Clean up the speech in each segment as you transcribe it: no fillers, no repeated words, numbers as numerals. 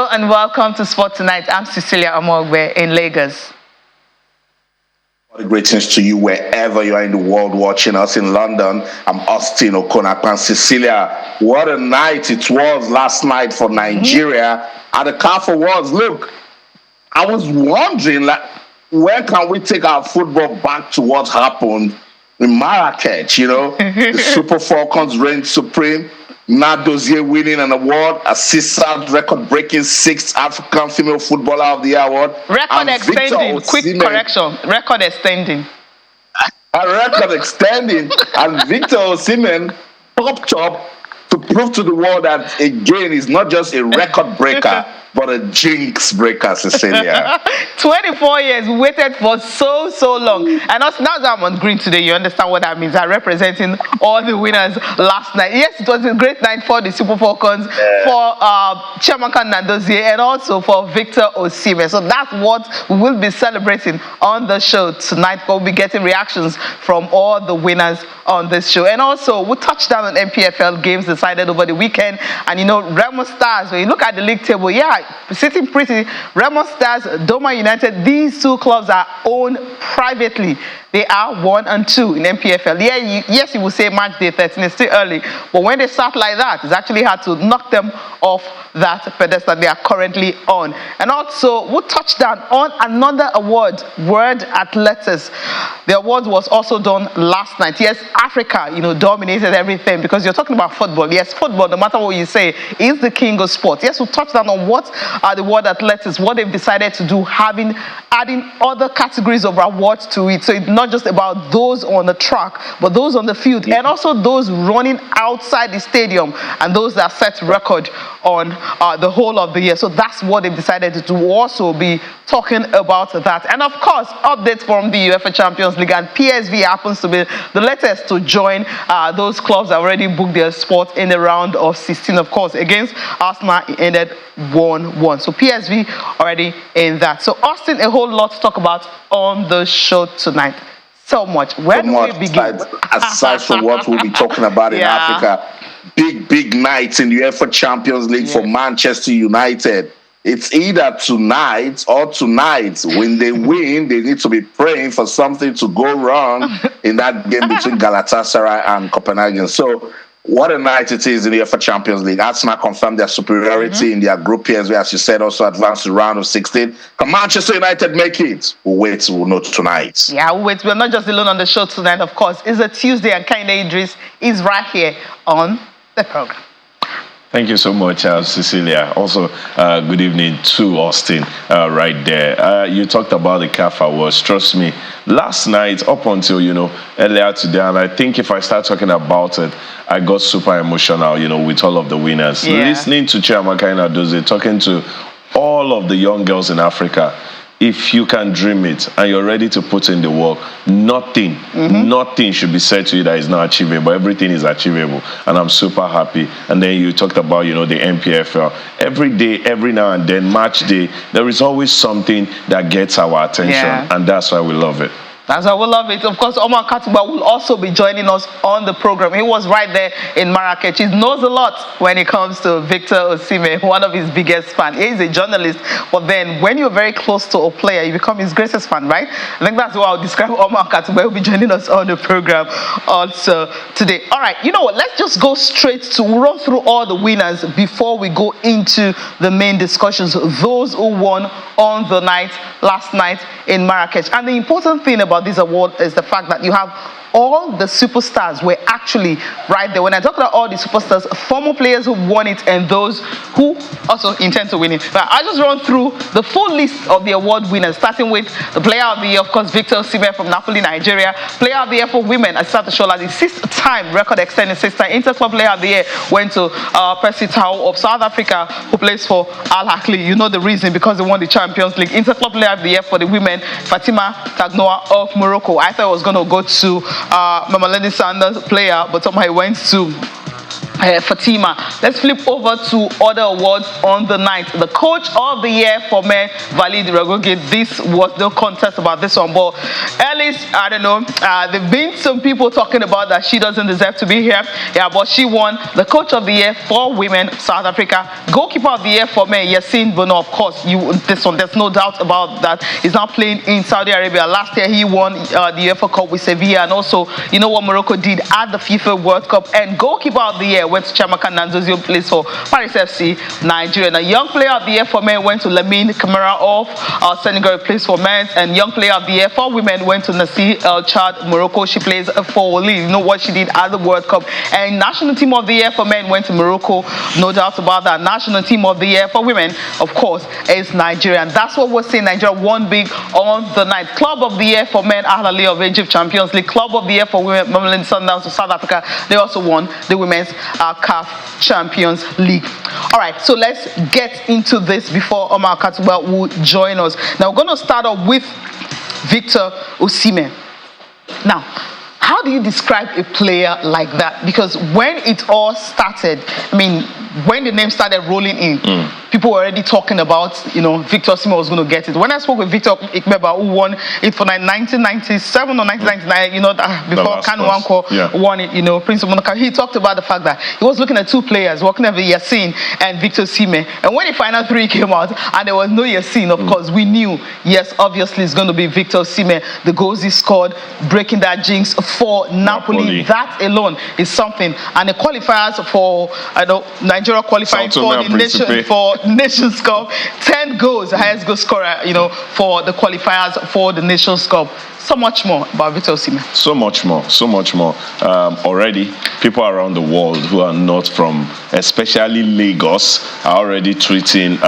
Hello and welcome to Sport Tonight. I'm Cecilia Amogbe in Lagos. Greetings to you wherever you are in the world watching us. In London, I'm Austin Okonakpan. Cecilia, what a night it was last night for Nigeria at the CAF Awards. Look, I was wondering, when can we take our football back to what happened in Marrakech? The Super Falcons reigned supreme. Nnadozie winning an award, a CSAT record-breaking 6th African Female Footballer of the Year award. Record extending, quick correction, record extending. A record extending, and Victor Osimhen popped up to prove to the world that, again, he's not just a record breaker, but a jinx breaker, Cecilia. 24 years, waited for so long. And also, now that I'm on green today, you understand what that means. I'm representing all the winners last night. Yes, it was a great night for the Super Falcons, for Chiamaka Nnadozie, and also for Victor Osimhen. So that's what we will be celebrating on the show tonight. We'll be getting reactions from all the winners on this show. And also, we'll touch down on NPFL games decided over the weekend. And Remo Stars, when you look at the league table, sitting pretty. Remo Stars, Doma United, these two clubs are owned privately. They are 1 and 2 in NPFL. Yes, you will say match day 13 is still early, but when they start like that, it's actually hard to knock them off that pedestal they are currently on. And also, we'll touch down on another award, World Athletics. The award was also done last night. Yes, Africa, dominated everything because you're talking about football. Yes, football, no matter what you say, is the king of sport. Yes, we'll touch down on what are the World Athletics, what they've decided to do, adding other categories of awards to it. So it's not just about those on the track, but those on the field, and also those running outside the stadium, and those that set record on the whole of the year. So that's what they've decided to do. We'll also be talking about that. And of course, updates from the UEFA Champions League, and PSV happens to be the latest to join those clubs that already booked their spot in the round of 16. Of course, against Arsenal, it ended 1-1. So PSV already in that. So Austin, a whole lot to talk about on the show tonight. So much. Where do we begin? Aside from what we'll be talking about in Africa, big nights in the UEFA Champions League for Manchester United. It's either tonight or tonight. When they win, they need to be praying for something to go wrong in that game between Galatasaray and Copenhagen. So what a night it is in the UEFA Champions League. Arsenal confirmed their superiority in their group. PSV, as you said, also advanced to the round of 16. Can Manchester United make it? We'll wait, we'll know tonight. Yeah, we'll wait. We're not just alone on the show tonight, of course. It's a Tuesday, and Kehinde Idris is right here on the program. Thank you so much, Cecilia. Also, good evening to Austin right there. You talked about the CAF Awards. Trust me, last night up until, earlier today, and I think if I start talking about it, I got super emotional, with all of the winners. Listening to Chiamaka Nnadozie, talking to all of the young girls in Africa. If you can dream it and you're ready to put in the work, nothing should be said to you that is not achievable. Everything is achievable, and I'm super happy. And then you talked about, the NPFL. Every day, every now and then, match day, there is always something that gets our attention, and that's why we love it. That's why we love it. Of course, Omar Katuba will also be joining us on the program. He was right there in Marrakech. He knows a lot when it comes to Victor Osimhen, one of his biggest fans. He's a journalist, but then when you're very close to a player, you become his greatest fan, right? I think that's what I'll describe Omar Katuba. He'll be joining us on the program also today. All right, you know what? Let's just go straight to run through all the winners before we go into the main discussions. Those who won on the last night in Marrakech. And the important thing about this award is the fact that you have all the superstars were actually right there. When I talk about all the superstars, former players who won it and those who also intend to win it. But I just run through the full list of the award winners, starting with the Player of the Year, of course, Victor Osimhen from Napoli, Nigeria. Player of the Year for Women, Asisat Oshoala, the 6th time, record extending 6th time. Interclub Player of the Year went to Percy Tau of South Africa, who plays for Al Ahly. You know the reason, because they won the Champions League. Interclub Player of the Year for the Women, Fatima Tagnoa of Morocco. I thought it was going to go to Mamelodi Sanders player, but somehow he went to Fatima. Let's flip over to other awards on the night. The Coach of the Year for men, Valid Ragoge. This was no contest about this one, but Ellis, I don't know. There've been some people talking about that she doesn't deserve to be here. Yeah, but she won the Coach of the Year for women, South Africa. Goalkeeper of the Year for men, Yassine Bono. Of course, this one, there's no doubt about that. He's now playing in Saudi Arabia. Last year, he won the UEFA Cup with Sevilla, and also, you know what Morocco did at the FIFA World Cup. And Goalkeeper of the Year went to Chamaka Nnadozie, plays for Paris FC, Nigeria. And Young Player of the Year for men went to Lamine Camara of Senegal, plays for men. And Young Player of the Year for women went to Nassi El Chad, Morocco. She plays for Lille. You know what she did at the World Cup. And National Team of the Year for men went to Morocco. No doubt about that. National Team of the Year for women, of course, is Nigeria. And that's what we're saying. Nigeria won big on the night. Club of the Year for men, Al Ahly of Egypt, Champions League. Club of the Year for women, Mamelodi Sundowns of South Africa. They also won the women's CAF Champions League. All right, so let's get into this before Omar Katuba will join us. Now, we're going to start off with Victor Osimhen. Now, how do you describe a player like that? Because when it all started, I mean, when the name started rolling in, people were already talking about, you know, Victor Osimhen was going to get it. When I spoke with Victor Ikmeba, who won it for 1997 or 1999, you know, before Kanu Wanko won it, you know, Prince of Monaco, he talked about the fact that he was looking at two players, working at Yassine and Victor Osimhen. And when the final three came out and there was no Yassine, of course, we knew, yes, obviously it's going to be Victor Osimhen. The goals he scored, breaking that jinx for Napoli. That alone is something. And the qualifiers for, I know, Nigeria qualifying for the Nations Cup, 10 goals, the highest goal scorer, you know, for the qualifiers for the Nations Cup. So much more about Victor Osimhen. So much more. Already, people around the world who are not from, especially Lagos, are already tweeting,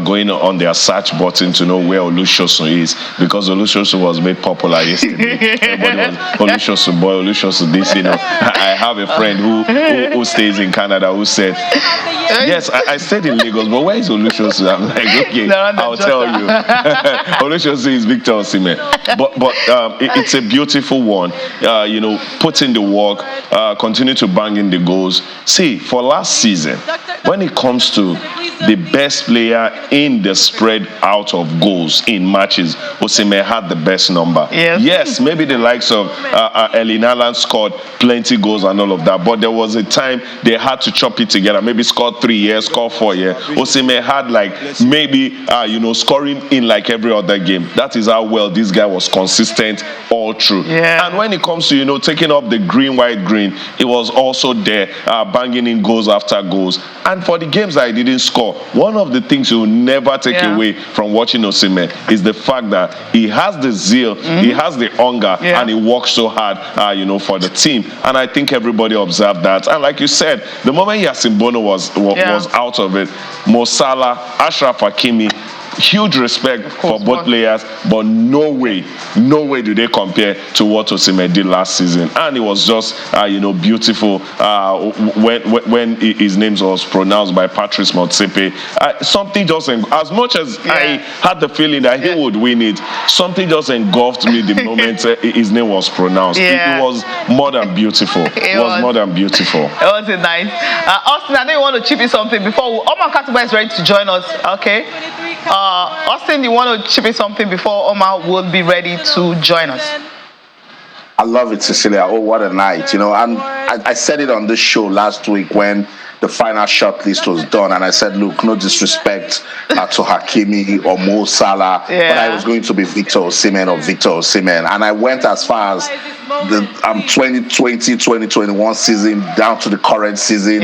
going on their search button to know where Olusosun is, because Olusosun was made popular yesterday. Everybody was Olusosun this, you know. I have a friend who stays in Canada who said, yes, I stayed in Lagos, but where is Olusosun? I'm like, okay, I'll tell you. Olusosun is Victor Osimhen. But it's a beautiful one. Put in the work, continue to bang in the goals. See, for last season, when it comes to the best player in the spread out of goals in matches, Osimhen had the best number. Yes, maybe the likes of Erling Haaland scored plenty goals and all of that, but there was a time they had to chop it together. Maybe scored 3 years, scored 4 years. Osimhen had maybe scoring in like every other game. That is how well this guy was consistent all through. And when it comes to taking up the green, white, green, it was also there, banging in goals after goals. And for the games that he didn't score, one of the things you will never take away from watching Osimhen is the fact that he has the zeal, he has the hunger, and he works so hard, for the team. And I think everybody observed that. And like you said, the moment Yassine Bono was out of it, Mo Salah, Achraf Hakimi, huge respect for both players, but no way do they compare to what Osimhen did last season. And it was just, beautiful when his name was pronounced by Patrice Motsepe. Something just, as much as I had the feeling that he would win it, something just engulfed me the moment his name was pronounced. It was more than beautiful. It was more than beautiful. It was nice. Austin, I know you want to chip in something before Omar Katuba is ready to join us. Okay. Austin, you want to chip in something before Omar will be ready to join us? I love it, Cecilia. Oh, what a night, And I said it on this show last week when the final shot list was done, and I said, look, no disrespect to Hakimi or Mo Salah, but I was going to be Victor Osimhen. And I went as far as the 2020-2021 season down to the current season,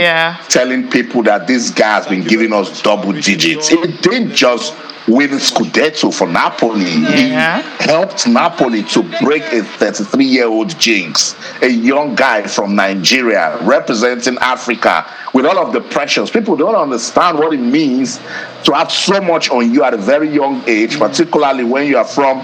telling people that this guy has been giving us double digits. It didn't just win Scudetto for Napoli. He helped Napoli to break a 33-year-old jinx, a young guy from Nigeria representing Africa with all of the pressures. People don't understand what it means to have so much on you at a very young age, particularly when you are from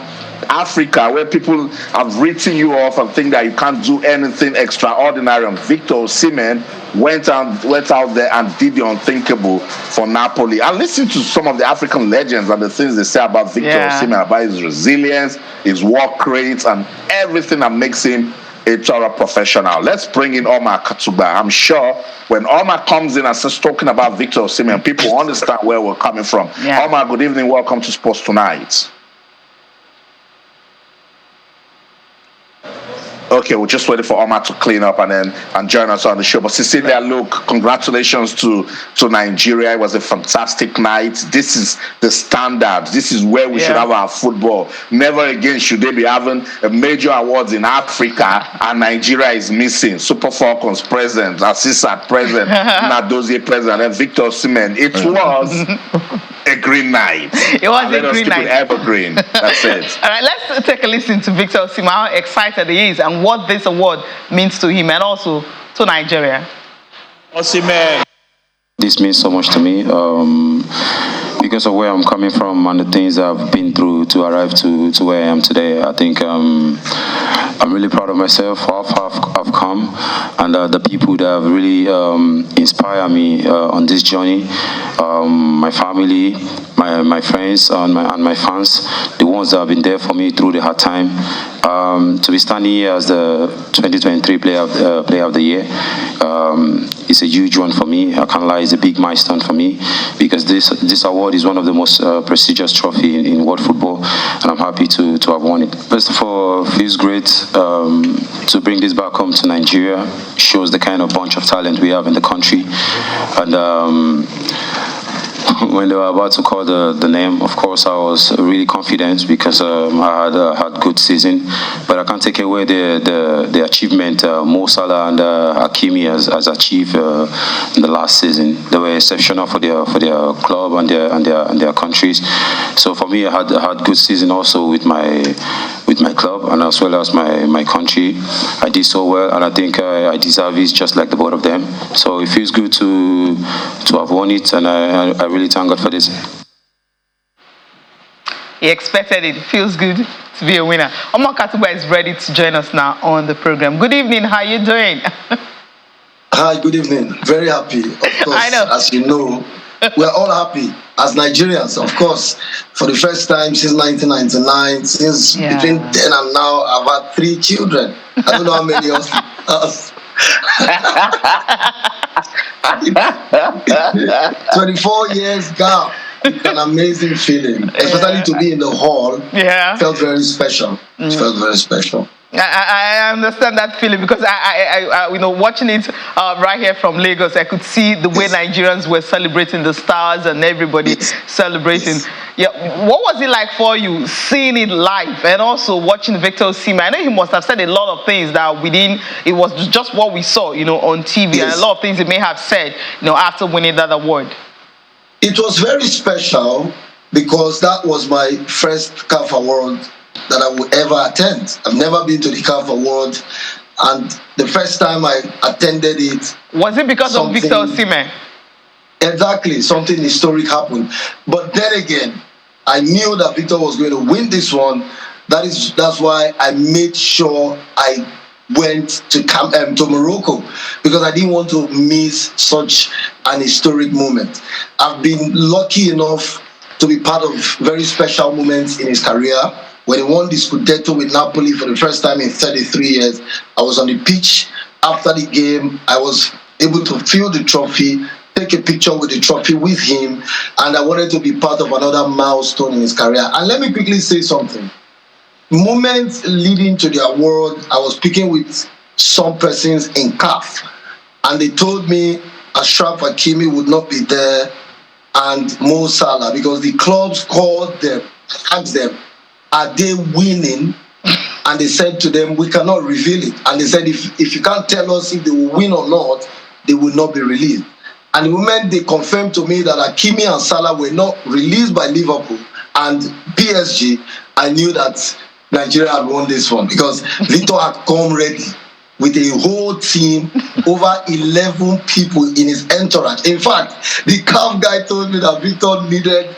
Africa, where people have written you off and think that you can't do anything extraordinary. And Victor Osimhen went out there and did the unthinkable for Napoli. And listen to some of the African legends and the things they say about Victor Osimhen, about his resilience, his work rate, and everything that makes him a thorough professional. Let's bring in Omar Katuba. I'm sure when Omar comes in and starts talking about Victor Osimhen, people understand where we're coming from. Yeah. Omar, good evening. Welcome to Sports Tonight. Okay, we're just waiting for Omar to clean up and join us on the show. But Cecilia, look, congratulations to Nigeria. It was a fantastic night. This is the standard. This is where we should have our football. Never again should they be having a major awards in Africa and Nigeria is missing. Super Falcons present, Asisat present, Nnadozie present, and Victor Osimhen. It was a green night. It was a green night. Evergreen. That's it. All right, let's take a listen to Victor Osimhen, how excited he is and what this award means to him and also to Nigeria. Osimhen. This means so much to me because of where I'm coming from and the things I've been through to arrive to where I am today. I think I'm really proud of myself, how far I've come, and the people that have really inspired me on this journey. My family, my friends, and my fans, the ones that have been there for me through the hard time. To be standing here as the 2023 Player of the Year, it's a huge one for me. I can't lie, it's a big milestone for me because this award is one of the most prestigious trophy in world football, and I'm happy to have won it. First of all, it feels great to bring this back home to Nigeria. Shows the kind of bunch of talent we have in the country, and when they were about to call the name, of course, I was really confident because I had good season. But I can't take away the achievement Mo Salah and Hakimi has achieved in the last season. They were exceptional for their club and their countries. So for me, I had good season also with my club and as well as my country. I did so well, and I think I deserve it just like the both of them. So it feels good to have won it, and I really thank God for this. He expected it. Feels good to be a winner. Omar Katuba is ready to join us now on the program. Good evening. How are you doing? Hi, good evening. Very happy. Of course, I know. As you know, we're all happy as Nigerians. Of course, for the first time since 1999, since between then and now, I've had 3 children. I don't know how many of us. 24 years gap. It's an amazing feeling, especially to be in the hall. Yeah, felt very special. It felt very special. I understand that feeling because I watching it right here from Lagos, I could see the way Nigerians were celebrating the stars and everybody celebrating. Yeah, what was it like for you seeing it live and also watching Victor Osimhen? I know he must have said a lot of things that it was just what we saw, on TV, and a lot of things he may have said, after winning that award. It was very special because that was my first CAF Award that I would ever attend. I've never been to the CAF Award, and the first time I attended it... Was it because of Victor Osimhen? Exactly, something historic happened. But then again, I knew that Victor was going to win this one. That's why I made sure I went to Morocco, because I didn't want to miss such an historic moment. I've been lucky enough to be part of very special moments in his career. When he won the Scudetto with Napoli for the first time in 33 years, I was on the pitch. After the game, I was able to feel the trophy, take a picture with the trophy with him, and I wanted to be part of another milestone in his career. And let me quickly say something. Moments leading to the award, I was speaking with some persons in CAF, and they told me Achraf Hakimi would not be there and Mo Salah, because the clubs called them, asked them, are they winning? And they said to them, we cannot reveal it. And they said, if you can't tell us if they will win or not, they will not be released. And the moment they confirmed to me that Hakimi and Salah were not released by Liverpool and PSG, I knew that Nigeria had won this one, because Victor had come ready with a whole team, over 11 people in his entourage. In fact, the CAF guy told me that Victor needed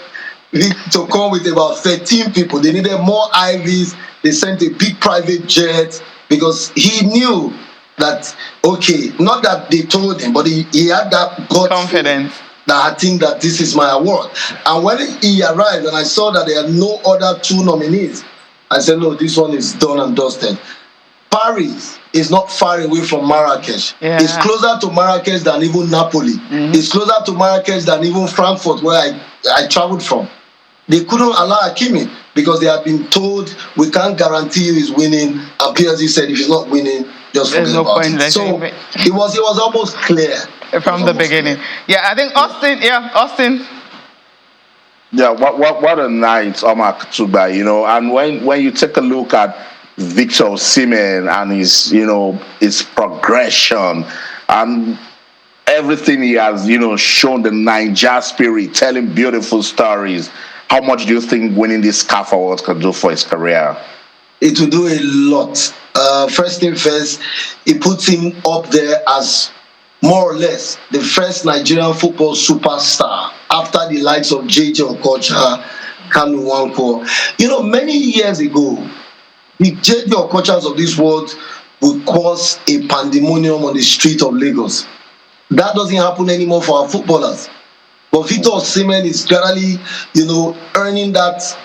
to come with about 13 people. They needed more IVs. They sent a big private jet because he knew that, okay, not that they told him, but he had that confidence that I think that this is my award. And when he arrived and I saw that there are no other 2 nominees, I said, no, this one is done and dusted. Paris is not far away from Marrakesh. Yeah. It's closer to Marrakesh than even Napoli. It's closer to Marrakesh than even Frankfurt, where I traveled from. They couldn't allow Hakimi because they had been told, we can't guarantee you he's winning. And PSG said, if he's not winning, just forget about it. So it was almost clear from the beginning. Yeah, I think Austin. Yeah, Austin. Yeah, what a night, Omar Katuba, you know. And when you take a look at Victor Osimhen and his progression and everything he has, shown the Niger spirit, telling beautiful stories. How much do you think winning this CAF Awards can do for his career? It will do a lot. First thing first, it puts him up there as more or less the first Nigerian football superstar after the likes of JJ Okocha, Kanu Nwankwo. Many years ago, the JJ Okochas of this world would cause a pandemonium on the street of Lagos. That doesn't happen anymore for our footballers. But Victor Osimhen is gradually, earning that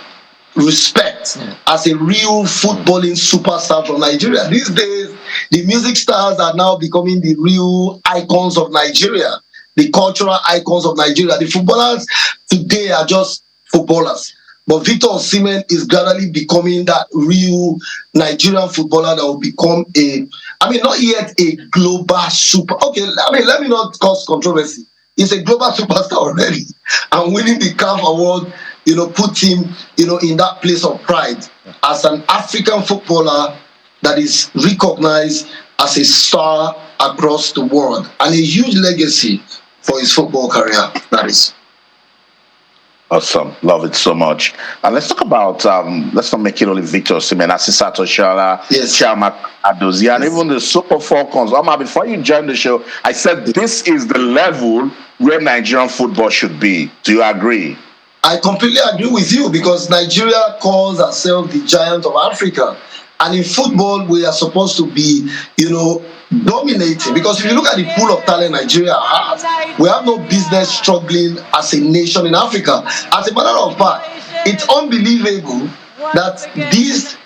respect as a real footballing superstar from Nigeria. These days, the music stars are now becoming the real icons of Nigeria, the cultural icons of Nigeria. The footballers today are just footballers. But Victor Osimhen is gradually becoming that real Nigerian footballer that will become not yet a global super. Okay, let me not cause controversy. He's a global superstar already. And winning the CAF Award, put him, in that place of pride as an African footballer that is recognized as a star across the world, and a huge legacy for his football career. That is. Awesome. Love it so much. And let's talk about, let's not make it only Victor Osimhen, Asisat Oshoala, Chiamaka Nnadozie, and even the Super Falcons. Omar, before you joined the show, I said this is the level where Nigerian football should be. Do you agree? I completely agree with you, because Nigeria calls herself the giant of Africa. And in football, we are supposed to be, dominating. Because if you look at the pool of talent Nigeria has, we have no business struggling as a nation in Africa. As a matter of fact, it's unbelievable that this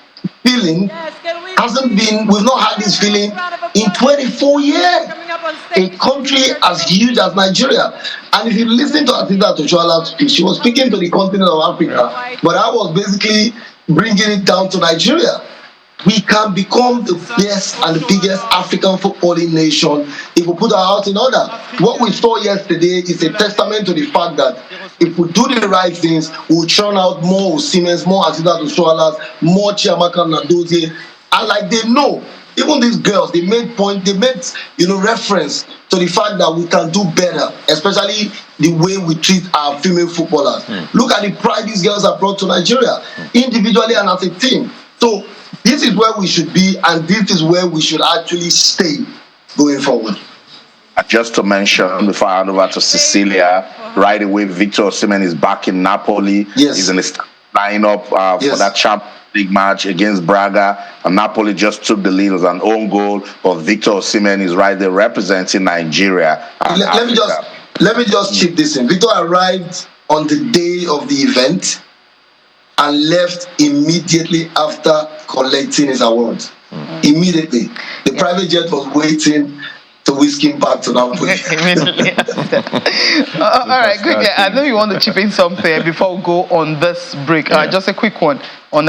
feeling we've not had this feeling in 24 years. A country as huge as Nigeria. And if you listen to Asisat Oshoala's speech, she was speaking to the continent of Africa, but I was basically bringing it down to Nigeria. We can become the best and the biggest African footballing nation if we put our house in order. What we saw yesterday is a testament to the fact that if we do the right things, we'll churn out more Osimhen's, more Asisat Oshoala's, more Chiamaka Nnadozie. And like they know, even these girls, they made reference to the fact that we can do better, especially the way we treat our female footballers. Look at the pride these girls have brought to Nigeria, individually and as a team. So this is where we should be, and this is where we should actually stay going forward. Just to mention, before I hand over to Cecilia, right away, Victor Osimhen is back in Napoli. Yes. He's in the lineup for that Champions League match against Braga. And Napoli just took the lead as an own goal, but Victor Osimhen is right there representing Nigeria. Let me just chip this in. Victor arrived on the day of the event and left immediately after collecting his award. Immediately. The private jet was waiting to whisk him back to Napoli. Immediately after. All right, good. Yeah, I know you want to chip in something before we go on this break. Just a quick one on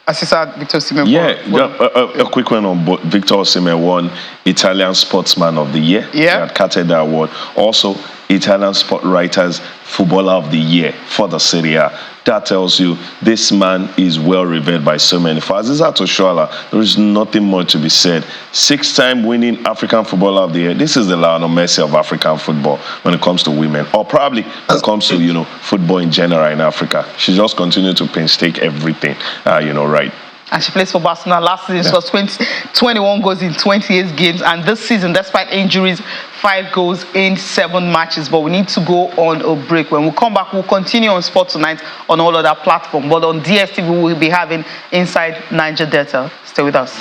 Asisat Victor Osimhen. A quick one on Victor Osimhen won Italian Sportsman of the Year. Yeah. He had carted the award. Also, Italian Sport Writers Footballer of the Year for the Serie A. That tells you this man is well revered by so many. For Asisat Oshoala, there is nothing more to be said. 6-time winning African Footballer of the Year. This is the Lionel Messi of African football when it comes to women, or probably when it comes to football in general in Africa. She just continued to painstake everything, right. And she plays for Barcelona. Last season, she was 21 goals in 28 games. And this season, despite injuries, 5 goals in 7 matches. But we need to go on a break. When we come back, we'll continue on Sport Tonight on all other platforms. But on DSTV, we will be having Inside Niger Delta. Stay with us.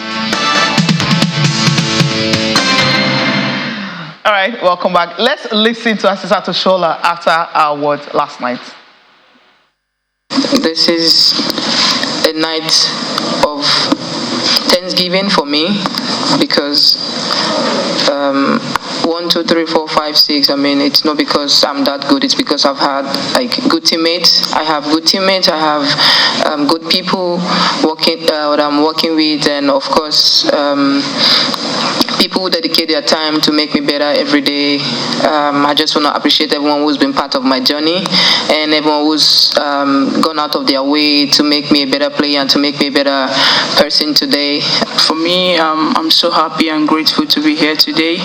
All right, welcome back. Let's listen to Asisat Oshoala after our award last night. This is a night of Thanksgiving for me, because 1, 2, 3, 4, 5, 6. I mean, it's not because I'm that good. It's because I've had like good teammates. I have good teammates. I have good people that I'm working with, and of course, people who dedicate their time to make me better every day. I just want to appreciate everyone who's been part of my journey, and everyone who's gone out of their way to make me a better player and to make me a better person today. For me, I'm so happy and grateful to be here today.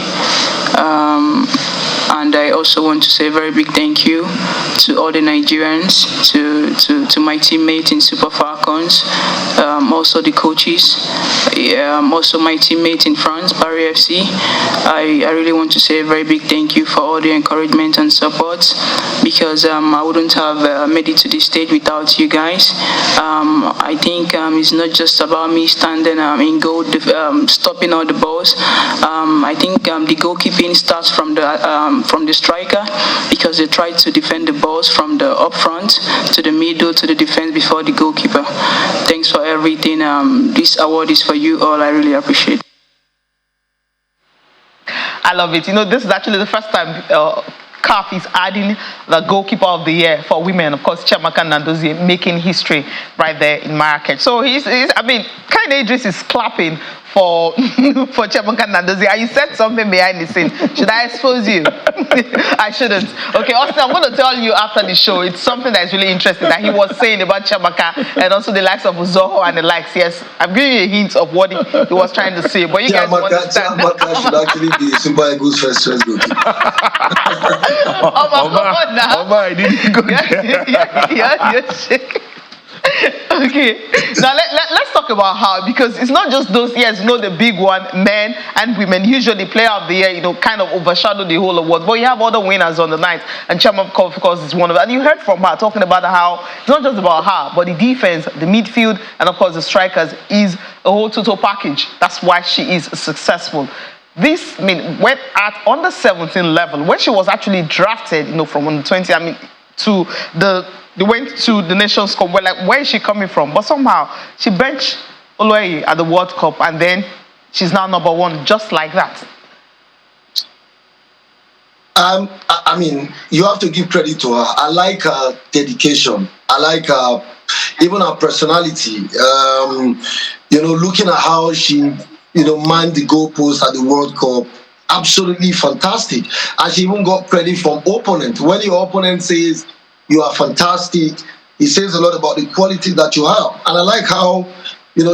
And I also want to say a very big thank you to all the Nigerians, to my teammates in Super Falcons, also the coaches, also my teammate in France, Paris FC. I really want to say a very big thank you for all the encouragement and support, because I wouldn't have made it to this stage without you guys. I think it's not just about me standing in goal, stopping all the balls. I think the goalkeeping starts from the striker, because they try to defend the balls from the up front to the middle to the defense before the goalkeeper. Thanks for everything. This award is for you all. I really appreciate it. I love it. You know, this is actually the first time CAF is adding the goalkeeper of the year for women. Of course, Chiamaka Nnadozie making history right there in Marrakech. So Kehinde Idris is clapping for Chiamaka Nnadozie. And you said something behind the scene. Should I expose you? I shouldn't. Okay, Austin, I'm going to tell you after the show. It's something that is really interesting that he was saying about Chiamaka and also the likes of Uzoho and the likes. Yes, I'm giving you a hint of what he was trying to say. But you guys understand. Chiamaka should actually be Super Eagles' first goalkeeper. Oma, I didn't go there. You're shaking. Okay, now let's talk about how, because it's not just those years, the big one, men and women, usually player of the year, kind of overshadow the whole award, but you have other winners on the night, and Chiamaka, of course, is one of them. And you heard from her talking about how it's not just about her, but the defense, the midfield, and of course the strikers is a whole total package. That's why she is successful. This, went at under 17 level, when she was actually drafted, from under 20, they went to the Nations Cup. We're like, where is she coming from? But somehow she benched Oloye at the World Cup, and then she's now number one, just like that. You have to give credit to her. I like her dedication. I like her, even her personality. Looking at how she, manned the goalpost at the World Cup, absolutely fantastic. And she even got credit from opponent. When your opponent says you are fantastic, it says a lot about the quality that you have. And I like how,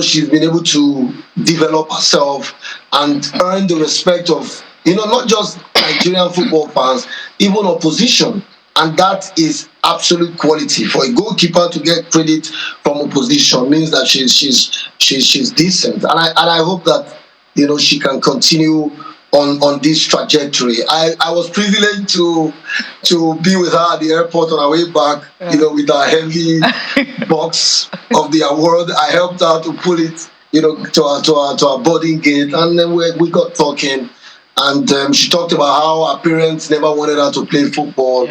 she's been able to develop herself and earn the respect of, not just Nigerian football fans, even opposition. And that is absolute quality. For a goalkeeper to get credit from opposition means that she's decent. And I hope that, she can continue on this trajectory. I was privileged to be with her at the airport on our way back, with our heavy box of the award. I helped her to pull it, to our boarding gate, and then we got talking, and she talked about how her parents never wanted her to play football,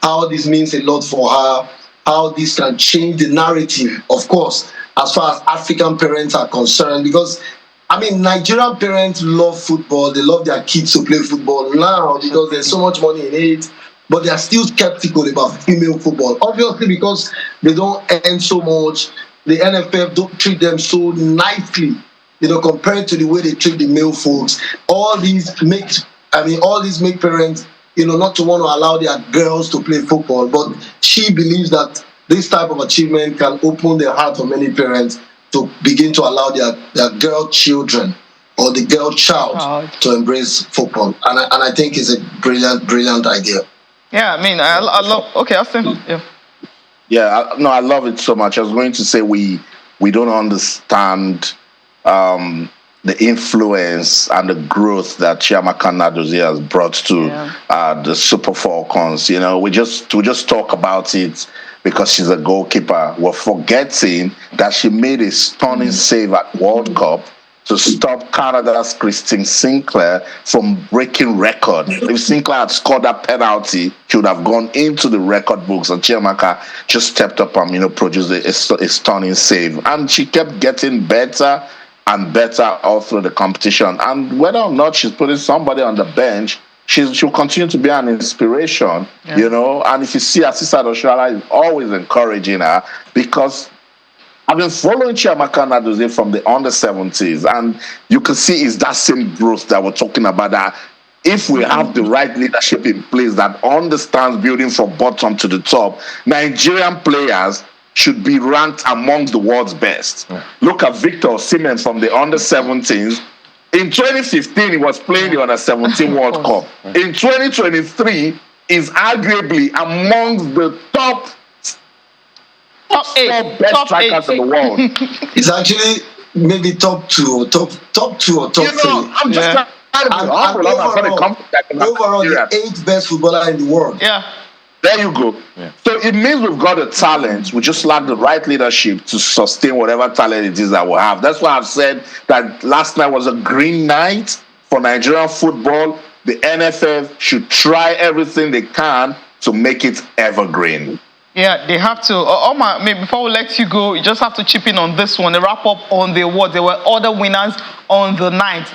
how this means a lot for her, how this can change the narrative, of course, as far as African parents are concerned, because Nigerian parents love football. They love their kids to play football now because there's so much money in it. But they are still skeptical about female football. Obviously, because they don't earn so much. The NFF don't treat them so nicely, compared to the way they treat the male folks. All these make parents, not to want to allow their girls to play football. But she believes that this type of achievement can open the heart of many parents to begin to allow their girl children or the girl child to embrace football. And I think it's a brilliant idea. Yeah, I love... Okay, Austin. Yeah, I love it so much. I was going to say we don't understand the influence and the growth that Chiamaka Nnadozie has brought to the Super Falcons. We just talk about it because she's a goalkeeper. We're forgetting that she made a stunning save at World Cup to stop Canada's Christine Sinclair from breaking record. If Sinclair had scored that penalty, she would have gone into the record books, and Chiamaka just stepped up and produced a stunning save. And she kept getting better and better all through the competition. And whether or not she's putting somebody on the bench, she'll continue to be an inspiration, you know. And if you see her sister Oshoala is always encouraging her, because I've been following Chiamaka Nnadozie from the under-70s, and you can see it's that same growth that we're talking about, that if we have the right leadership in place that understands building from bottom to the top, Nigerian players should be ranked among the world's best. Look at Victor Osimhen from the under-17s. In 2015, he was playing the under-17 World Cup. In 2023, is arguably among the top eight best strikers in the world. It's actually maybe top two or top three. I'm just trying to be humble. Overall, the 8th best footballer in the world. Yeah. There you go. So it means we've got the talent. We just lack the right leadership to sustain whatever talent it is that we have. That's why I've said that last night was a green night for Nigerian football. The NFF should try everything they can to make it evergreen. Yeah, they have to. Omar, maybe before we let you go, you just have to chip in on this one. The wrap up on the awards. There were other winners on the night.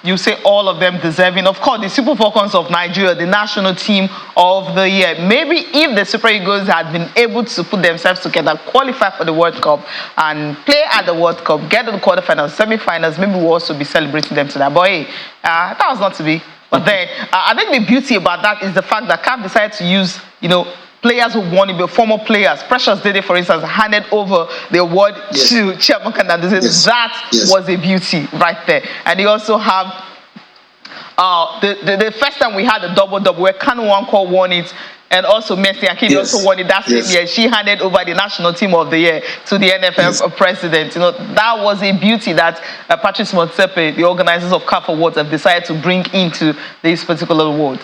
You say all of them deserving. Of course, the Super Falcons of Nigeria, the national team of the year. Maybe if the Super Eagles had been able to put themselves together, qualify for the World Cup, and play at the World Cup, get to the quarterfinals, semi-finals, maybe we'll also be celebrating them today. But hey, that was not to be. But then, I think the beauty about that is the fact that CAF decided to use, players who won it, former players. Precious Dede, for instance, handed over the award to Chiamaka Nnadozie. That was a beauty right there. And you also have the first time we had a double-double where Kanu Nwankwo won it, and also Mercy Akini also won it that same year. She handed over the national team of the year to the NFF president. That was a beauty that Patrice Motsepe, the organizers of CAF Awards, have decided to bring into this particular award.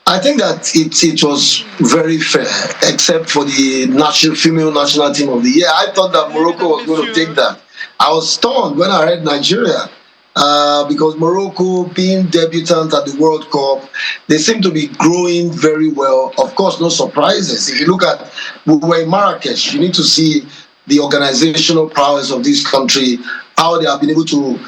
I think that it was very fair, except for the female national team of the year. I thought that Morocco was going to take that. I was stunned when I heard Nigeria, because Morocco, being debutant at the World Cup, they seem to be growing very well. Of course, no surprises. If you look at, we were in Marrakesh, you need to see the organizational prowess of this country, how they have been able to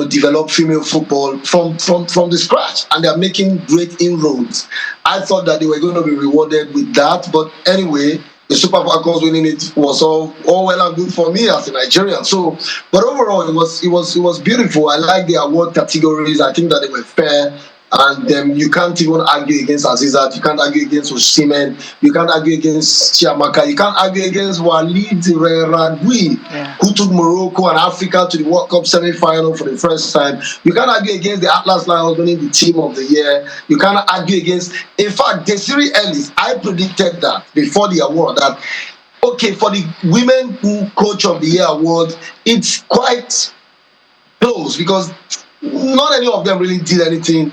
develop female football from the scratch, and they're making great inroads. I thought that they were going to be rewarded with that, but anyway, the Super Falcons winning it was all well and good for me as a Nigerian. So, but overall, it was beautiful. I like the award categories. I think that they were fair. And you can't even argue against Azizat, you can't argue against Osimhen, you can't argue against Chiamaka, you can't argue against Walid Regragui, who took Morocco and Africa to the World Cup semi-final for the first time. You can't argue against the Atlas Lions winning the team of the year. You can't argue against, in fact, Desiree Ellis. I predicted that before the award, that, okay, for the Women Coach of the Year award, it's quite close, because not any of them really did anything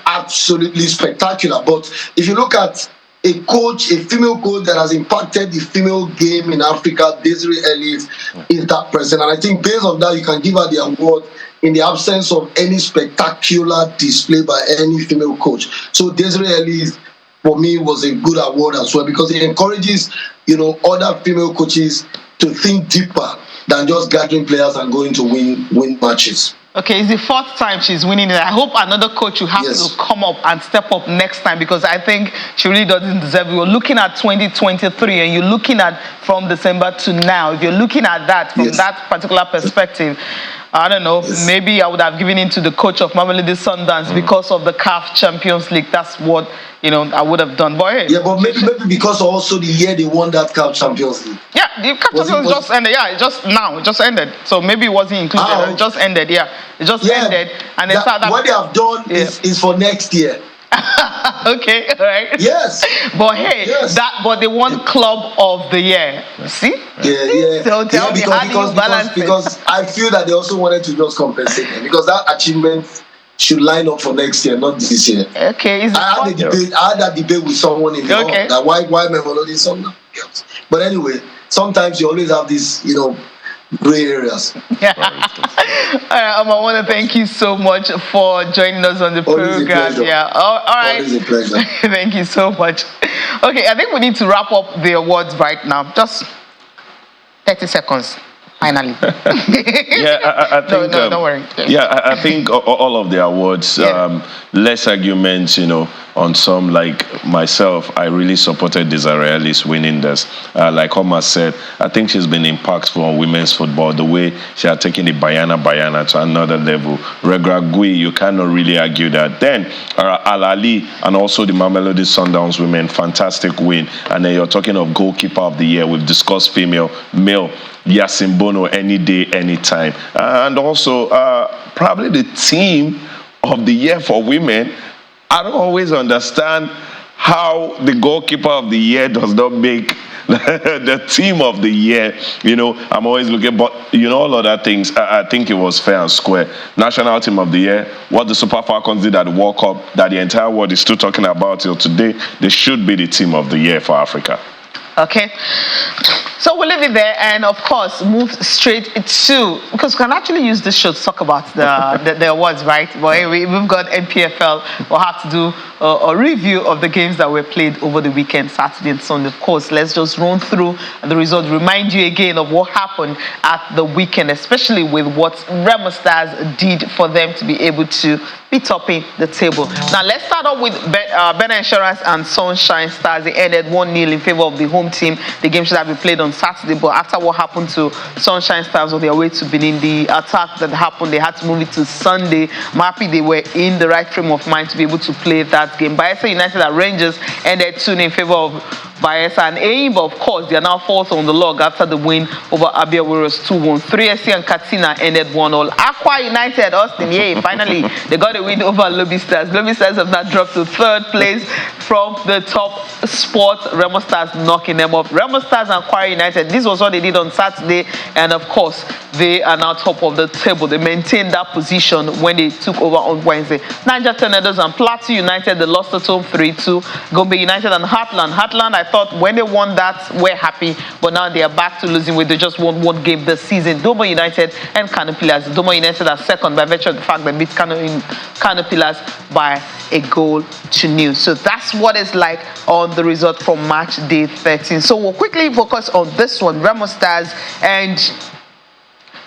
absolutely spectacular. But if you look at a female coach that has impacted the female game in Africa, Desiree Ellis is that person. And I think based on that, you can give her the award in the absence of any spectacular display by any female coach. So Desiree Ellis, for me, was a good award as well, because it encourages, other female coaches to think deeper than just gathering players and going to win matches. Okay, it's the 4th time she's winning it. I hope another coach will have to come up and step up next time, because I think she really doesn't deserve it. We're looking at 2023, and you're looking at from December to now. If you're looking at that from that particular perspective, I don't know, maybe I would have given in to the coach of Mamelodi Sundowns because of the CAF Champions League. That's what, I would have done. But hey. Yeah, but maybe because also the year they won that CAF Champions League. Yeah, the CAF Champions League just ended. Yeah, it just ended. So maybe it wasn't included. It just ended, It just ended. And then what they have done is for next year. Okay, all right. Yes. But hey, but they won Club of the Year. See? Yeah. So tell me, how do you balance it? Because I feel that they also wanted to just compensate them, because that achievement should line up for next year, not this year. Okay. I had that debate with someone in the hall, that why Mamelodi Sundowns. But anyway, sometimes you always have these, gray areas. All right, I want to thank you so much for joining us on the program. Yeah, all right. Always a pleasure. Thank you so much. Okay, I think we need to wrap up the awards right now. Just 30 seconds. Finally. I think. No, don't worry. Yeah, I think all of the awards, less arguments, on some. Like myself, I really supported Desiree Ellis winning this. Like Omar said, I think she's been impactful on women's football. The way she had taken the Bayana to another level. Regra Gui, you cannot really argue that. Then Al-Ali and also the Mamelodi Sundowns women, fantastic win. And then you're talking of goalkeeper of the year. We've discussed female, male. Yasin Bono, any day, anytime. And also, probably the team of the year for women. I don't always understand how the goalkeeper of the year does not make the team of the year. I'm always looking, but all other things, I think it was fair and square. National team of the year, what the Super Falcons did at the World Cup, that the entire world is still talking about till today, they should be the team of the year for Africa. Okay, so we'll leave it there and of course move straight to, because we can actually use this show to talk about the awards, right? But hey, we've got NPFL. We'll have to do a review of the games that were played over the weekend, Saturday and Sunday. Of course, let's just run through the results, remind you again of what happened at the weekend, especially with what Remo Stars did for them to be able to be topping the table. Now, let's start off with Benin Insurance and Sunshine Stars. They ended 1-0 in favor of the home team. The game should have been played on Saturday, but after what happened to Sunshine Stars on their way to Benin, the attack that happened, they had to move it to Sunday. I'm happy they were in the right frame of mind to be able to play that game. Bayelsa United and Rangers ended 2-0 in favor of Bayelsa and Eimba, of course, they are now fourth on the log after the win over Abia Warriors 2-1. 3SC and Katsina ended 1-1. Aqua United, Austin, yay, finally, they got a win over Lobby Stars. Lobby Stars have now dropped to third place from the top spot. Remo Stars knocking them off. Remo Stars and Aqua United, this was what they did on Saturday, and of course, they are now top of the table. They maintained that position when they took over on Wednesday. Niger Tornadoes and Plateau United, they lost at home 3-2. Gombe United and Heartland. Heartland, I thought when they won that, we're happy, but now they are back to losing weight. They just won one game this season. Doma United and Kano Pillars. Doma United are second by virtue of the fact they beat Kano Pillars by a goal to nil. So that's what it's like on the result from match day 13. So we'll quickly focus on this one. Remo Stars and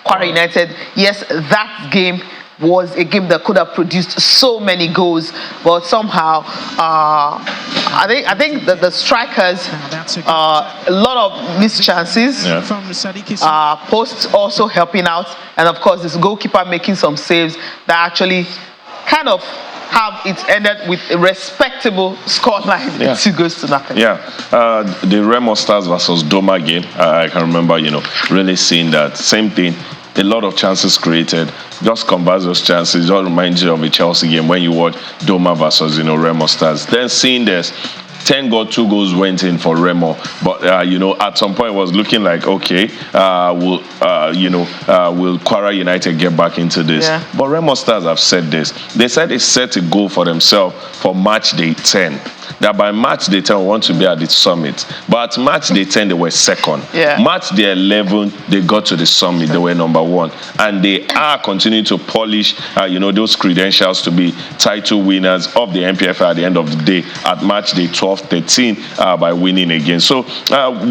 Kwara United. Yes, that game was a game that could have produced so many goals, but somehow I think that the strikers a lot of missed chances, posts also helping out, and of course this goalkeeper making some saves that actually kind of have it ended with a respectable scoreline, 2-0. Yeah, the Remo Stars versus Doma game, I can remember, really seeing that same thing. A lot of chances created. Just convert those chances. Just reminds you of a Chelsea game when you watch Doma versus Remo Stars. Then seeing this, 2 goals went in for Remo, but at some point it was looking like, okay, will Kwara United get back into this? Yeah. But Remo Stars have said this. They said they set a goal for themselves for match day 10. That by match day 10 we want to be at the summit. But at match day 10 they were second. Yeah. Match day 11 they got to the summit. They were number 1, and they are continuing to polish those credentials to be title winners of the NPFL at the end of the day at match day 12, 13 by winning again. So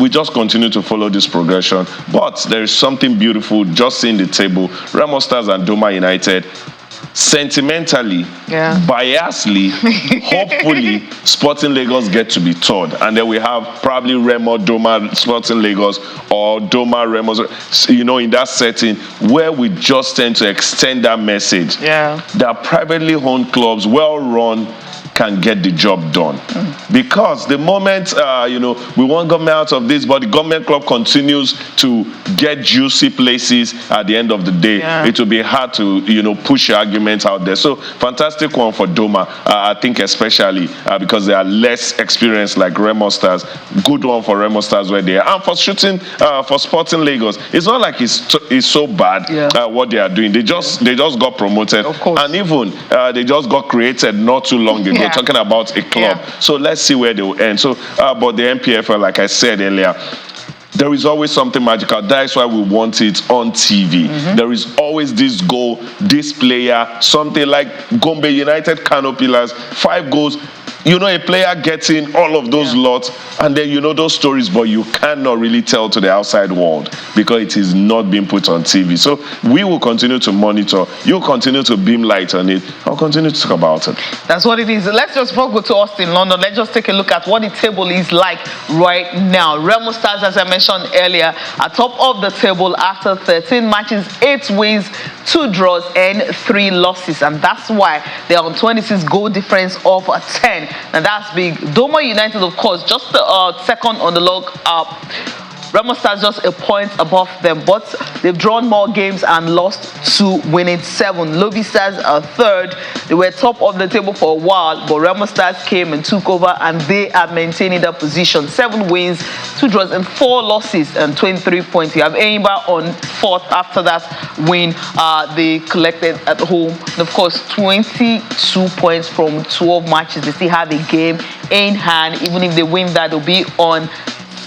we just continue to follow this progression. But there is something beautiful just seeing the table. Remo Stars and Doma United. Sentimentally, biasly, hopefully, Sporting Lagos get to be third, and then we have probably Remo, Doma, Sporting Lagos, or Doma, Remo, in that setting where we just tend to extend that message that privately owned clubs, well run, can get the job done. Because the moment we want government out of this, but the government club continues to get juicy places at the end of the day, it will be hard to push your arguments out there. So fantastic one for Doma. I think especially because they are less experienced like Remo Stars. Good one for Remo Stars where they are. And for shooting for Sporting Lagos, it's not like it's so bad what they are doing. They just got promoted, and even they just got created not too long ago. Talking about a club, so let's see where they will end. So, but the NPFL, like I said earlier, there is always something magical. That is why we want it on TV. There is always this goal, this player, something like Gombe United, Kano Pillars, 5 goals. you know, a player getting all of those lots, and then you know those stories, but you cannot really tell to the outside world because it is not being put on TV. So we will continue to monitor. You'll continue to beam light on it. I'll continue to talk about it. That's what it is. Let's just go to Austin, London. Let's just take a look at what the table is like right now. Remo Stars, as I mentioned earlier, are top of the table after 13 matches, 8 wins, 2 draws, and 3 losses. And that's why they're on 26 goal difference of 10. And that's big. Doma United, of course, just second on the log up. Remo Stars just a point above them, but they've drawn more games and lost 2, winning 7. Lobby Stars are third. They were top of the table for a while, but Remo Stars came and took over, and they are maintaining their position. 7 wins, 2 draws, and 4 losses, and 23 points. You have Enyimba on 4th after that win they collected at home. And of course, 22 points from 12 matches. They still have a game in hand. Even if they win that, they'll be on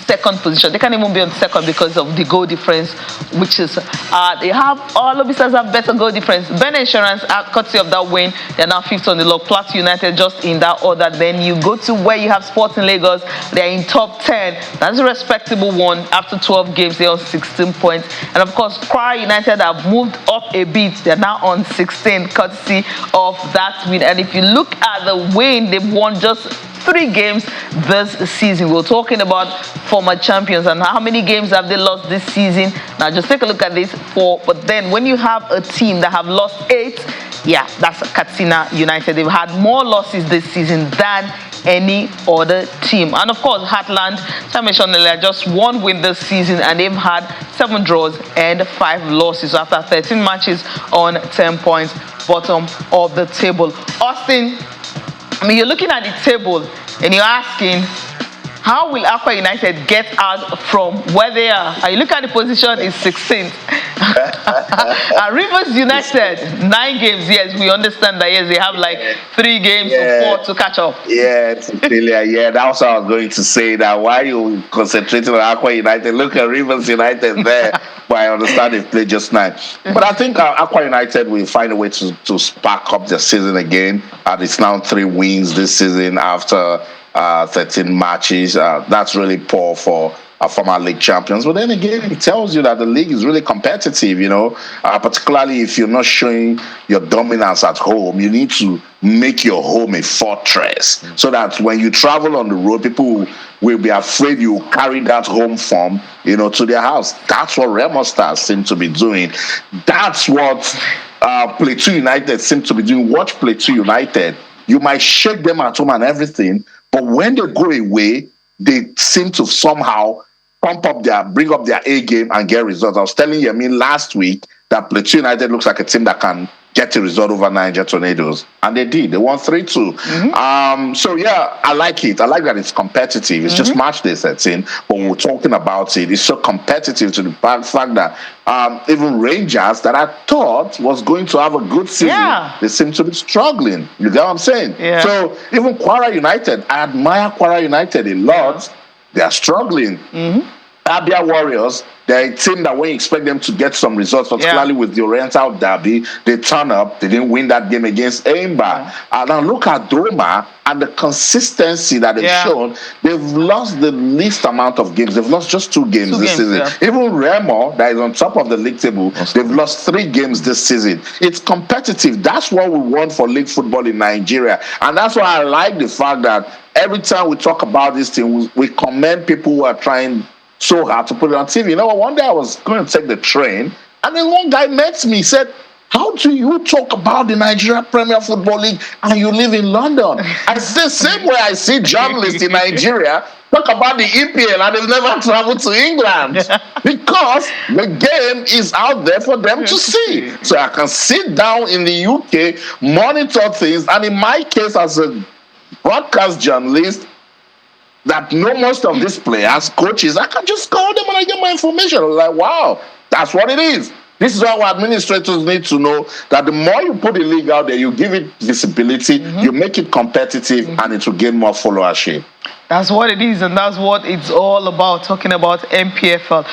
second position. They can't even be on second because of the goal difference, which is they have Lobby Stars have better goal difference. Ben Insurance, courtesy of that win, they're now 5th on the log. Plateau United just in that order. Then you go to where you have Sporting Lagos. They're in top 10. That's a respectable one. After 12 games, they're on 16 points. And of course, Kwara United have moved up a bit. They're now on 16, courtesy of that win. And if you look at the win, they've won just 3 games this season. We're talking about former champions and how many games have they lost this season. Now just take a look at this 4. But then when you have a team that have lost 8, yeah, that's Katsina United. They've had more losses this season than any other team. And of course, Heartland, as I mentioned earlier, just 1 win this season, and they've had 7 draws and 5 losses after 13 matches on 10 points, bottom of the table. Austin, I mean, you're looking at the table and you're asking, how will Aqua United get out from where they are? You look at the position, is 16th. Rivers United, 9 games. Yes, we understand that. Yes, they have like 3 games or 4 to catch up. Yeah, Cecilia. Yeah, that's what I was going to say. That why you concentrating on Aqua United? Look at Rivers United there. But I understand they've played just 9. But I think Aqua United will find a way to spark up their season again. It's now 3 wins this season after 13 matches. That's really poor for former league champions. But then again, it tells you that the league is really competitive, you know, particularly if you're not showing your dominance at home. You need to make your home a fortress so that when you travel on the road, people will be afraid you carry that home form, you know, to their house. That's what Remo Stars seem to be doing. That's what Plateau United seem to be doing. Watch Plateau United. You might shake them at home and everything, but when they go away, they seem to somehow bring up their A game and get results. I was telling you, last week that Plateau United looks like a team that can get a result over Niger Tornadoes, and they did. They won 3-2. So yeah, I like it. I like that it's competitive. It's just match day 13, but when we're talking about it, it's so competitive to the fact that even Rangers, that I thought was going to have a good season, they seem to be struggling. You get what I'm saying? Yeah. So even Kwara United, I admire Kwara United a lot. They are struggling. Abia Warriors, they're a team that when you expect them to get some results, particularly with the Oriental Derby, they turn up. They didn't win that game against Enyimba. And now look at Doma and the consistency that they've shown. They've lost the least amount of games. They've lost just 2 games this season. Even Remo, that is on top of the league table, they've lost 3 games this season. It's competitive. That's what we want for league football in Nigeria. And that's why I like the fact that every time we talk about this thing, we commend people who are trying so hard to put it on TV. You know, one day I was going to take the train, and then one guy met me, said, "How do you talk about the Nigeria Premier Football League and you live in London?" I said, same way I see journalists in Nigeria talk about the EPL and they've never traveled to England, because the game is out there for them to see. So I can sit down in the UK, monitor things, and in my case as a broadcast journalist that know most of these players, coaches, I can just call them and I get my information. I was like, wow, that's what it is. This is why our administrators need to know that the more you put the league out there, you give it visibility, you make it competitive, and it will gain more followership. That's what it is, and that's what it's all about, talking about NPFL.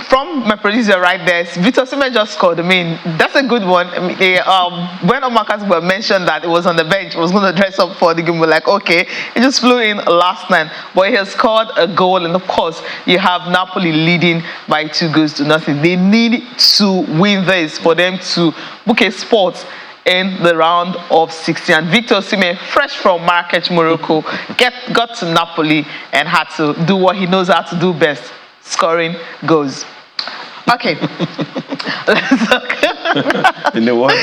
from my producer right there, Victor Osimhen just scored. I mean, that's a good one. I mean, when Omar Kasper mentioned that it was on the bench, was going to dress up for the game, we're like, okay, he just flew in last night. But he has scored a goal, and of course, you have Napoli leading by 2-0. They need to win this for them to book a spot in the round of 16. And Victor Osimhen, fresh from Marrakech, Morocco, got to Napoli and had to do what he knows how to do best, scoring goals. Okay. in the words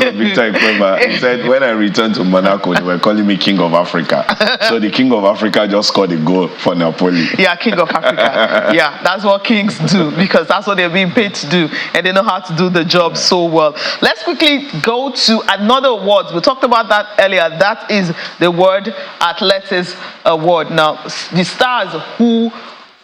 of Victor Ikwema, he said, when I returned to Monaco, they were calling me King of Africa. So the King of Africa just scored a goal for Napoli. Yeah, King of Africa. Yeah, that's what kings do, because that's what they're being paid to do, and they know how to do the job so well. Let's quickly go to another award. We talked about that earlier. That is the World Athletics Award. Now, the stars who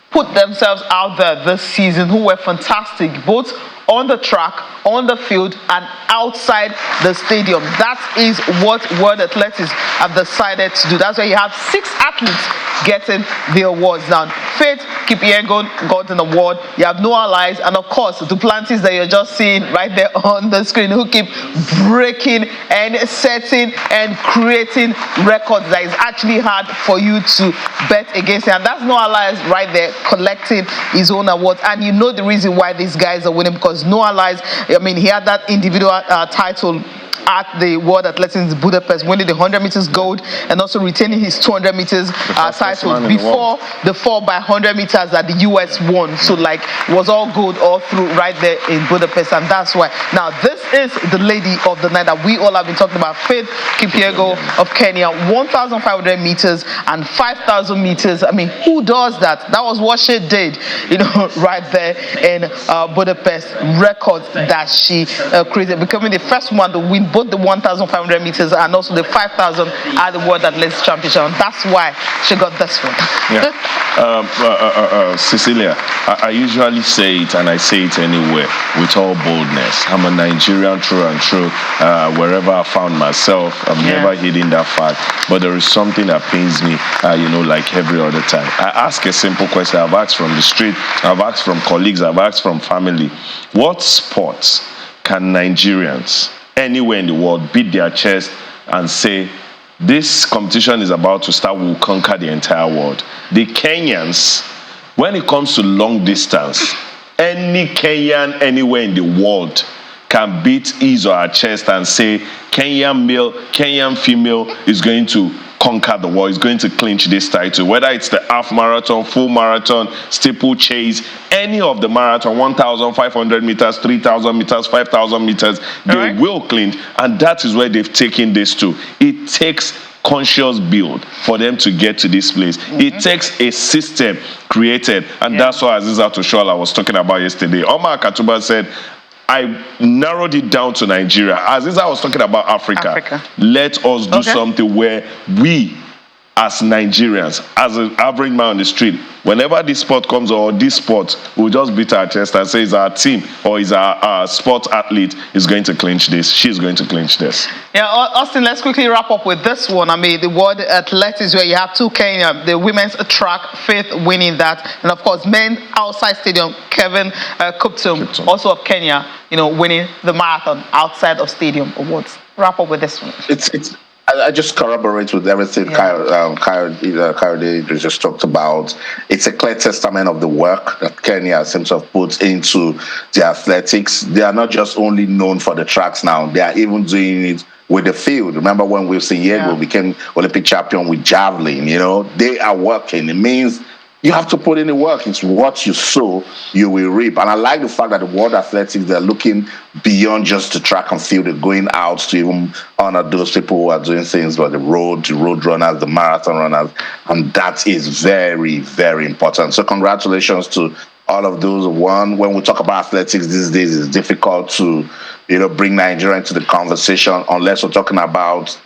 put themselves out there this season, who were fantastic, both on the track, on the field, and outside the stadium. That is what World Athletics have decided to do. That's why you have 6 athletes getting the awards. Now, Faith Kipyegon got an award. You have Noah Lyles, and of course, Duplantis that you're just seeing right there on the screen, who keep breaking and setting and creating records that is actually hard for you to bet against. And that's Noah Lyles right there collecting his own award. And you know the reason why these guys are winning, because Noah Lyles, I mean, he had that individual title at the World Athletics Budapest, winning the 100 meters gold and also retaining his 200 meters title before the 4x100 meters that the US won. So like, it was all good all through right there in Budapest, and that's why. Now, this is the lady of the night that we all have been talking about, Faith Kipyegon of Kenya, 1,500 meters and 5,000 meters. I mean, who does that? That was what she did, you know, right there in Budapest. Record that she created, becoming the first one to win both the 1,500 meters and also the 5,000 at the World Athletics Championship. And that's why she got this one. Yeah. Cecilia, I usually say it, and I say it anywhere, with all boldness. I'm a Nigerian through and through. Wherever I found myself, I'm never hiding that fact. But there is something that pains me, you know, like every other time. I ask a simple question. I've asked from the street, I've asked from colleagues, I've asked from family. What sports can Nigerians anywhere in the world beat their chest and say, this competition is about to start, we'll conquer the entire world? The Kenyans, when it comes to long distance, any Kenyan anywhere in the world can beat his or her chest and say, Kenyan male, Kenyan female is going to conquer the world, is going to clinch this title. Whether it's the half marathon, full marathon, steeplechase, any of the marathon, 1,500 meters, 3,000 meters, 5,000 meters, they will clinch. And that is where they've taken this to. It takes conscious build for them to get to this place. It takes a system created, and that's what Aziza Toshola was talking about yesterday. Omar Katuba said, I narrowed it down to Nigeria. Aziza was talking about Africa. Let us do something where we, as Nigerians, as an average man on the street, whenever this sport comes or this sport, we'll just beat our chest and say it's our team or it's our sports athlete is going to clinch this. She's going to clinch this. Yeah, Austin, let's quickly wrap up with this one. I mean, the World Athletics, where you have 2 Kenya, the women's track, Faith winning that, and of course, men outside stadium, Kevin Kuptum, also of Kenya, you know, winning the marathon outside of stadium awards. Wrap up with this one. I just corroborate with everything Kayode just talked about. It's a clear testament of the work that Kenya seems to have put into the athletics. They are not just only known for the tracks now, they are even doing it with the field. Remember when Wilson Yego became Olympic champion with javelin, you know, they are working. It means you have to put in the work. It's what you sow, you will reap. And I like the fact that the World Athletics, they're looking beyond just the track and field. They're going out to even honor those people who are doing things like the road runners, the marathon runners. And that is very, very important. So congratulations to all of those who won. When we talk about athletics these days, it's difficult to, you know, bring Nigeria into the conversation unless we're talking about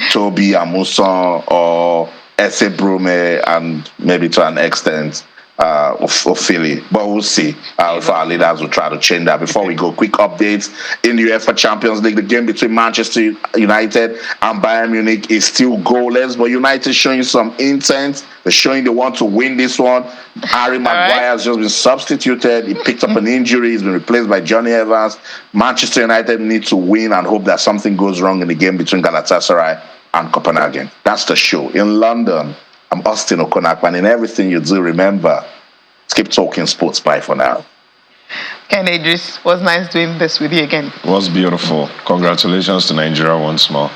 Toby Amuson or Ese Brume, and maybe to an extent for Philly. But we'll see if our leaders will try to change that. Before we go, quick updates in the UEFA Champions League. The game between Manchester United and Bayern Munich is still goalless, but United showing some intent. They're showing they want to win this one. Harry Maguire has just been substituted. He picked up an injury. He's been replaced by Johnny Evans. Manchester United need to win and hope that something goes wrong in the game between Galatasaray and Copenhagen. That's the show. In London, I'm Austin Okonakwa, and in everything you do, remember, let's keep talking sports. Bye for now. Ken Idris, it was nice doing this with you again. It was beautiful. Congratulations to Nigeria once more.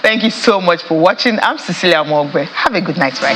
Thank you so much for watching. I'm Cecilia Mogbe. Have a good night, right?